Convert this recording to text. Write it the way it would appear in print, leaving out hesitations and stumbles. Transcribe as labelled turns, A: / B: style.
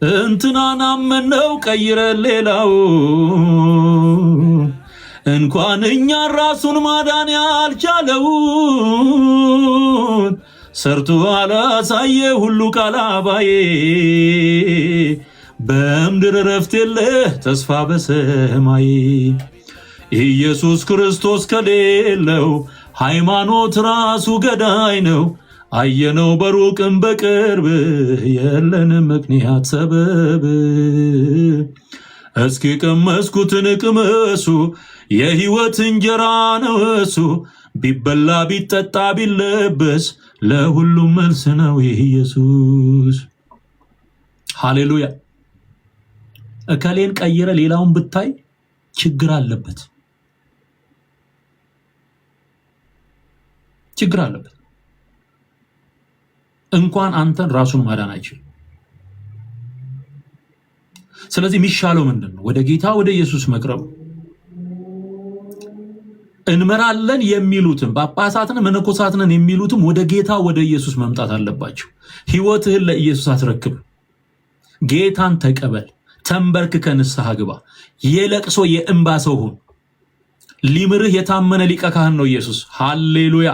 A: እንትናን አመነው ቀይረ ሌላው እንኳን እኛ ራሱን ማዳን ያልቻለው ሰርቶ አላሳየ ሁሉ ካላባዬ በምድር ረፍት የለ ተስፋ በሰማይ ኢየሱስ ክርስቶስ ከሌለው ሃይማኖት ራሱ ገዳይ ነው። አየነው በሩቅም በቅርብ የለንም ምክንያት ሰበብ። እስኪ ቀመስኩትን ቅመሱ የህይወት እንጀራ ነው እሱ ቢበላ ቢጠጣ ቢለበስ ለሁሉም መልስ ነው ኢየሱስ። ሃሌሉያ። እከሌን ቀይረ ሌላውን ብታይ ችግር አለበት፣ ችግር አለበት። እንኳን አንተን ራሱን ማዳን አይችልም። ስለዚህ የሚሻለው ምንድነው? ወደ ጌታ ወደ ኢየሱስ መቅረብ። እንመራለን የሚሉትም ጳጳሳትን መነኮሳትን የሚሉትም ወደ ጌታ ወደ ኢየሱስ መምጣት አለባቸው። ህይወትህን ለኢየሱስ አስረክብ። ጌታን ተቀበል። ተንበርክከ ንስሐ ግባ። የለቅሶ የእንባ ሰው ሁን። ሊምርህ የታመነ ሊቀ ካህን ነው ኢየሱስ። ሃሌሉያ።